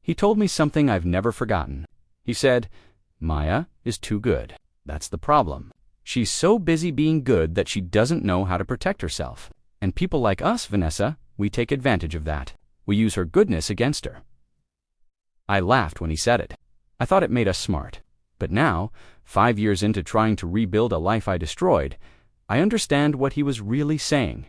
he told me something I've never forgotten. He said, Maya is too good. That's the problem. She's so busy being good that she doesn't know how to protect herself. And people like us, Vanessa, we take advantage of that. We use her goodness against her. I laughed when he said it. I thought it made us smart. But now, 5 years into trying to rebuild a life I destroyed, I understand what he was really saying.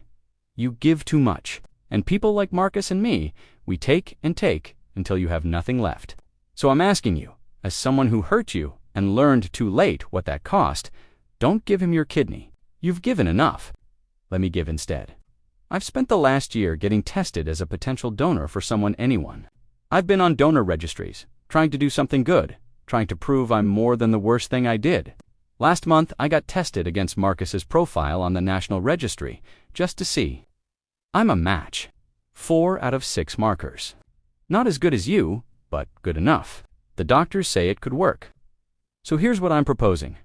You give too much. And people like Marcus and me, we take and take until you have nothing left. So I'm asking you, as someone who hurt you and learned too late what that cost, don't give him your kidney. You've given enough. Let me give instead. I've spent the last year getting tested as a potential donor for anyone. I've been on donor registries, trying to do something good, trying to prove I'm more than the worst thing I did. Last month, I got tested against Marcus's profile on the National Registry, just to see. I'm a match. 4 out of 6 markers. Not as good as you, but good enough. The doctors say it could work. So here's what I'm proposing.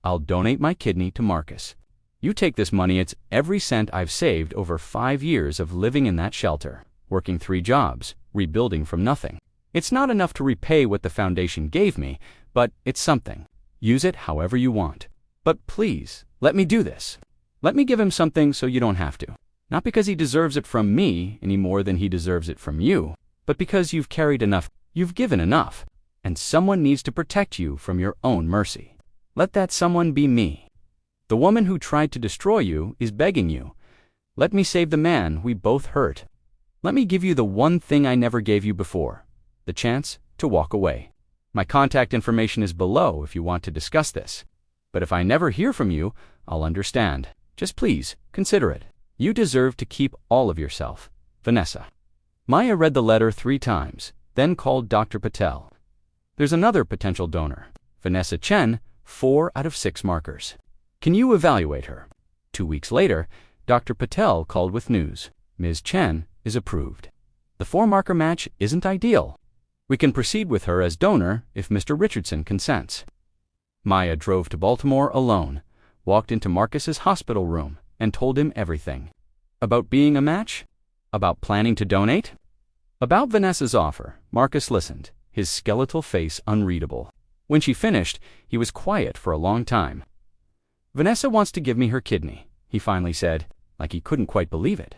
I'll donate my kidney to Marcus. You take this money, it's every cent I've saved over 5 years of living in that shelter, working 3 jobs, rebuilding from nothing. It's not enough to repay what the foundation gave me, but it's something. Use it however you want. But please, let me do this. Let me give him something so you don't have to. Not because he deserves it from me any more than he deserves it from you, but because you've carried enough, you've given enough, and someone needs to protect you from your own mercy. Let that someone be me. The woman who tried to destroy you is begging you. Let me save the man we both hurt. Let me give you the one thing I never gave you before, the chance to walk away. My contact information is below if you want to discuss this. But if I never hear from you, I'll understand. Just please, consider it. You deserve to keep all of yourself. Vanessa. Maya read the letter 3 times, then called Dr. Patel. There's another potential donor. Vanessa Chen, 4 out of 6 markers. Can you evaluate her? 2 weeks later, Dr. Patel called with news. Ms. Chen is approved. The 4-marker match isn't ideal. We can proceed with her as donor if Mr. Richardson consents. Maya drove to Baltimore alone, walked into Marcus's hospital room, and told him everything. About being a match? About planning to donate? About Vanessa's offer, Marcus listened, his skeletal face unreadable. When she finished, he was quiet for a long time. Vanessa wants to give me her kidney, he finally said, like he couldn't quite believe it.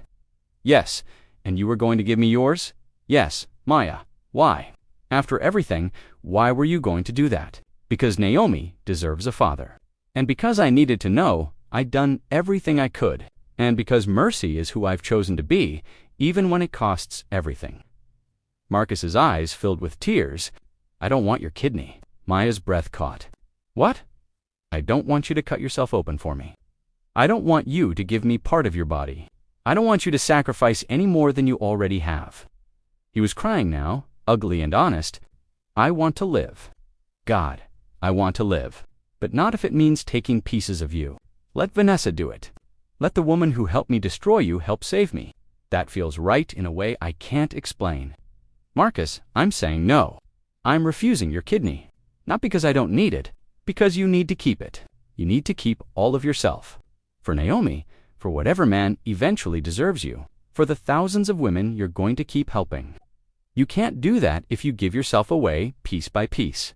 Yes, and you were going to give me yours? Yes, Maya. Why? After everything, why were you going to do that? Because Naomi deserves a father. And because I needed to know, I'd done everything I could. And because mercy is who I've chosen to be, even when it costs everything. Marcus's eyes filled with tears. I don't want your kidney. Maya's breath caught. What? I don't want you to cut yourself open for me. I don't want you to give me part of your body. I don't want you to sacrifice any more than you already have. He was crying now, ugly and honest. I want to live. God, I want to live. But not if it means taking pieces of you. Let Vanessa do it. Let the woman who helped me destroy you help save me. That feels right in a way I can't explain. Marcus, I'm saying no. I'm refusing your kidney. Not because I don't need it, because you need to keep it. You need to keep all of yourself. For Naomi, for whatever man eventually deserves you, for the thousands of women you're going to keep helping. You can't do that if you give yourself away piece by piece.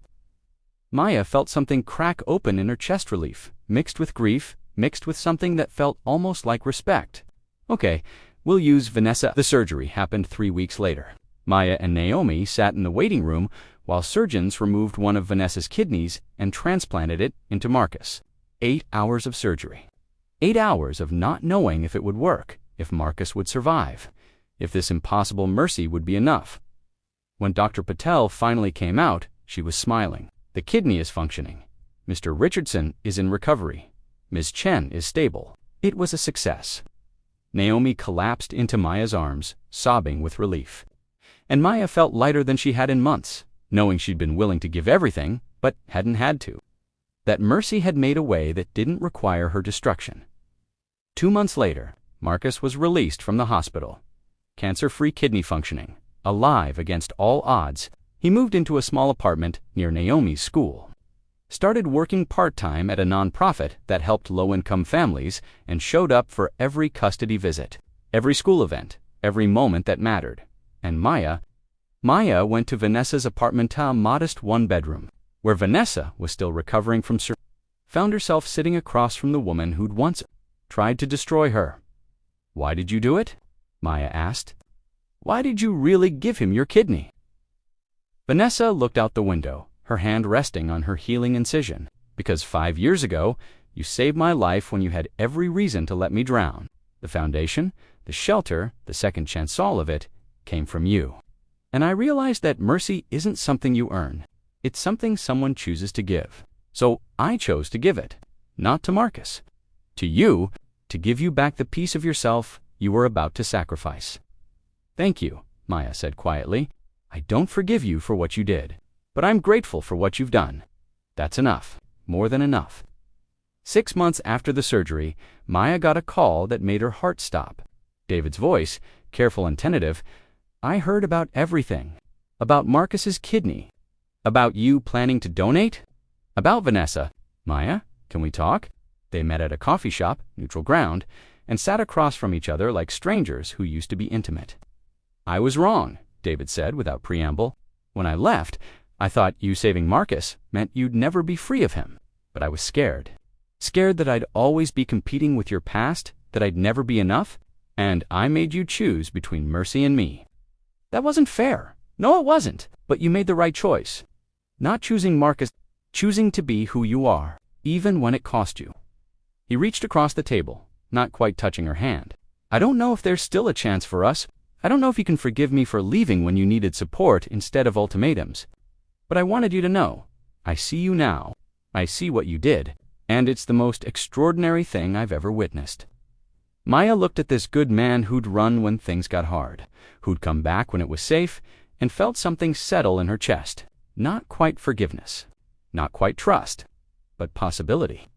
Maya felt something crack open in her chest relief, mixed with grief, mixed with something that felt almost like respect. Okay, we'll use Vanessa. The surgery happened 3 weeks later. Maya and Naomi sat in the waiting room while surgeons removed one of Vanessa's kidneys and transplanted it into Marcus. 8 hours of surgery. 8 hours of not knowing if it would work, if Marcus would survive, if this impossible mercy would be enough. When Dr. Patel finally came out, she was smiling. The kidney is functioning. Mr. Richardson is in recovery. Ms. Chen is stable. It was a success. Naomi collapsed into Maya's arms, sobbing with relief. And Maya felt lighter than she had in months, knowing she'd been willing to give everything, but hadn't had to. That mercy had made a way that didn't require her destruction. 2 months later, Marcus was released from the hospital. Cancer-free kidney functioning, alive against all odds, he moved into a small apartment near Naomi's school. Started working part-time at a nonprofit that helped low-income families and showed up for every custody visit, every school event, every moment that mattered. And Maya went to Vanessa's apartmentale modest one-bedroom, where Vanessa was still recovering from surgery, found herself sitting across from the woman who'd once tried to destroy her. "Why did you do it?" Maya asked. "Why did you really give him your kidney?" Vanessa looked out the window, her hand resting on her healing incision. "Because 5 years ago, you saved my life when you had every reason to let me drown. The foundation, the shelter, the second chance, all of it, came from you. And I realized that mercy isn't something you earn. It's something someone chooses to give. So I chose to give it, not to Marcus. To you, to give you back the piece of yourself you were about to sacrifice." "Thank you," Maya said quietly. "I don't forgive you for what you did, but I'm grateful for what you've done. That's enough, more than enough." 6 months after the surgery, Maya got a call that made her heart stop. David's voice, careful and tentative. "I heard about everything. About Marcus's kidney. About you planning to donate. About Vanessa. Maya, can we talk?" They met at a coffee shop, neutral ground, and sat across from each other like strangers who used to be intimate. "I was wrong," David said without preamble. "When I left, I thought you saving Marcus meant you'd never be free of him. But I was scared. Scared that I'd always be competing with your past, that I'd never be enough, and I made you choose between mercy and me. That wasn't fair. No, it wasn't. But you made the right choice. Not choosing Marcus, choosing to be who you are, even when it cost you." He reached across the table, not quite touching her hand. "I don't know if there's still a chance for us. I don't know if you can forgive me for leaving when you needed support instead of ultimatums. But I wanted you to know. I see you now. I see what you did. And it's the most extraordinary thing I've ever witnessed." Maya looked at this good man who'd run when things got hard, who'd come back when it was safe, and felt something settle in her chest. Not quite forgiveness. Not quite trust. But possibility.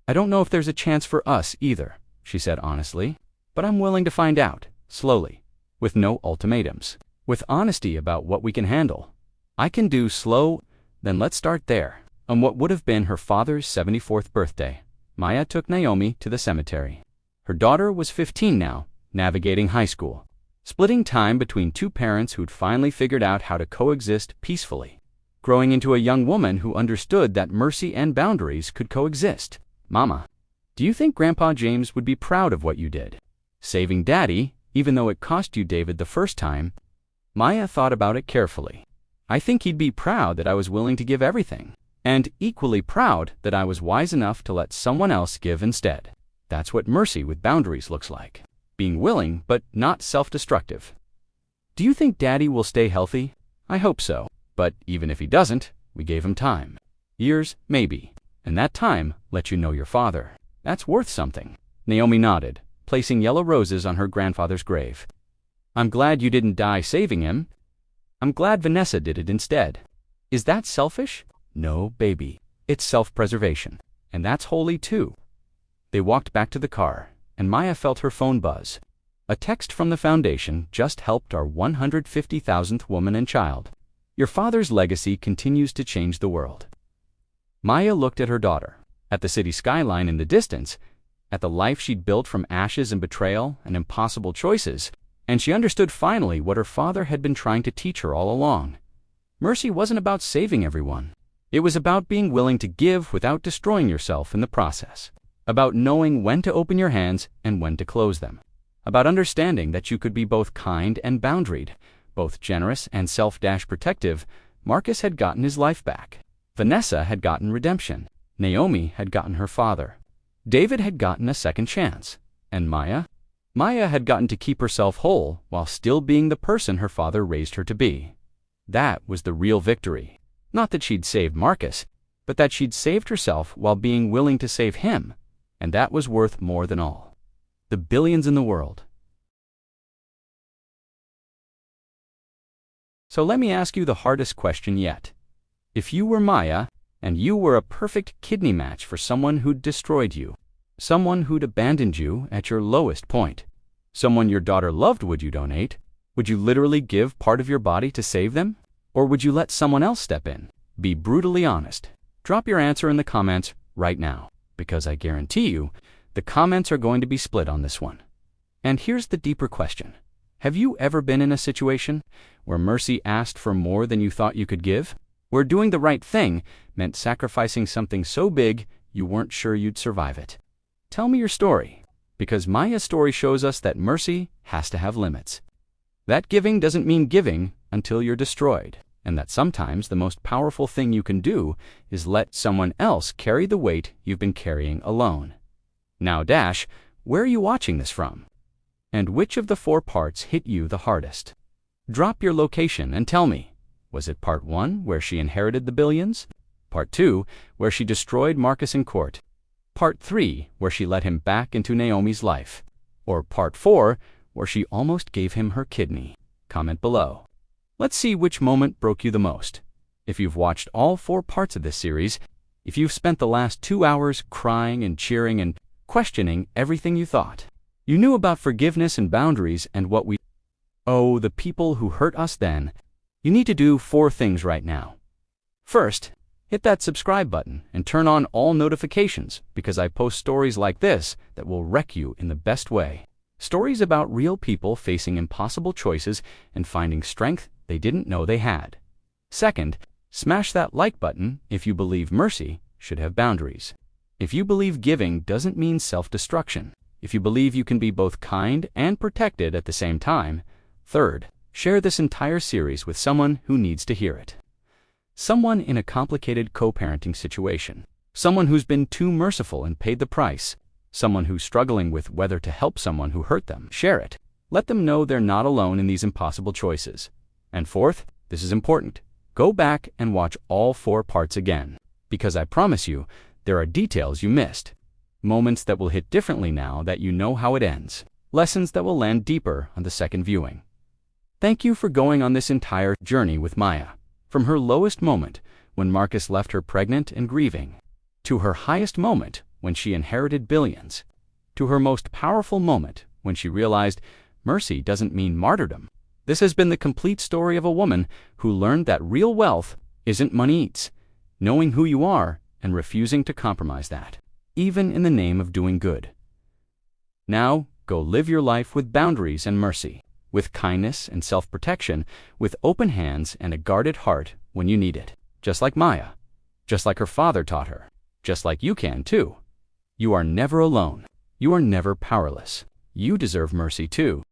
"I don't know if there's a chance for us either," she said honestly. "But I'm willing to find out, slowly. With no ultimatums. With honesty about what we can handle. I can do slow, then let's start there." On what would have been her father's 74th birthday, Maya took Naomi to the cemetery. Her daughter was 15 now, navigating high school. Splitting time between two parents who'd finally figured out how to coexist peacefully. Growing into a young woman who understood that mercy and boundaries could coexist. "Mama, do you think Grandpa James would be proud of what you did? Saving Daddy, even though it cost you David the first time?" Maya thought about it carefully. "I think he'd be proud that I was willing to give everything. And equally proud that I was wise enough to let someone else give instead. That's what mercy with boundaries looks like. Being willing, but not self-destructive." "Do you think Daddy will stay healthy?" "I hope so. But even if he doesn't, we gave him time. Years, maybe. And that time let you know your father. That's worth something." Naomi nodded, placing yellow roses on her grandfather's grave. "I'm glad you didn't die saving him. I'm glad Vanessa did it instead. Is that selfish? No, baby. It's self-preservation. And that's holy too." They walked back to the car, and Maya felt her phone buzz. A text from the Foundation just helped our 150,000th woman and child. Your father's legacy continues to change the world. Maya looked at her daughter, at the city skyline in the distance, at the life she'd built from ashes and betrayal and impossible choices, and she understood finally what her father had been trying to teach her all along. Mercy wasn't about saving everyone. It was about being willing to give without destroying yourself in the process. About knowing when to open your hands and when to close them. About understanding that you could be both kind and boundaried, both generous and self-protective. Marcus had gotten his life back. Vanessa had gotten redemption. Naomi had gotten her father. David had gotten a second chance. And Maya? Maya had gotten to keep herself whole while still being the person her father raised her to be. That was the real victory. Not that she'd saved Marcus, but that she'd saved herself while being willing to save him. And that was worth more than all. The billions in the world. So let me ask you the hardest question yet. If you were Maya, and you were a perfect kidney match for someone who'd destroyed you, someone who'd abandoned you at your lowest point, someone your daughter loved, would you donate? Would you literally give part of your body to save them? Or would you let someone else step in? Be brutally honest. Drop your answer in the comments right now, because I guarantee you, the comments are going to be split on this one. And here's the deeper question. Have you ever been in a situation where mercy asked for more than you thought you could give? Where doing the right thing meant sacrificing something so big you weren't sure you'd survive it? Tell me your story, because Maya's story shows us that mercy has to have limits. That giving doesn't mean giving until you're destroyed, and that sometimes the most powerful thing you can do is let someone else carry the weight you've been carrying alone. Now, Dash, where are you watching this from? And which of the 4 parts hit you the hardest? Drop your location and tell me. Was it part 1, where she inherited the billions? Part 2, where she destroyed Marcus in court? Part 3, where she let him back into Naomi's life? Or Part 4, where she almost gave him her kidney? Comment below. Let's see which moment broke you the most. If you've watched all 4 parts of this series, if you've spent the last 2 hours crying and cheering and questioning everything you thought, you knew about forgiveness and boundaries and what we owe the people who hurt us then, you need to do 4 things right now. First, hit that subscribe button and turn on all notifications, because I post stories like this that will wreck you in the best way. Stories about real people facing impossible choices and finding strength they didn't know they had. Second, smash that like button if you believe mercy should have boundaries. If you believe giving doesn't mean self-destruction. If you believe you can be both kind and protected at the same time. Third, share this entire series with someone who needs to hear it. Someone in a complicated co-parenting situation. Someone who's been too merciful and paid the price. Someone who's struggling with whether to help someone who hurt them. Share it. Let them know they're not alone in these impossible choices. And fourth, this is important. Go back and watch all 4 parts again, because I promise you, there are details you missed. Moments that will hit differently now that you know how it ends. Lessons that will land deeper on the second viewing. Thank you for going on this entire journey with Maya. From her lowest moment, when Marcus left her pregnant and grieving, to her highest moment, when she inherited billions, to her most powerful moment, when she realized mercy doesn't mean martyrdom. This has been the complete story of a woman who learned that real wealth isn't money eats, knowing who you are and refusing to compromise that, even in the name of doing good. Now, go live your life with boundaries and mercy, with kindness and self-protection, with open hands and a guarded heart when you need it. Just like Maya, just like her father taught her, just like you can too. You are never alone. You are never powerless. You deserve mercy too.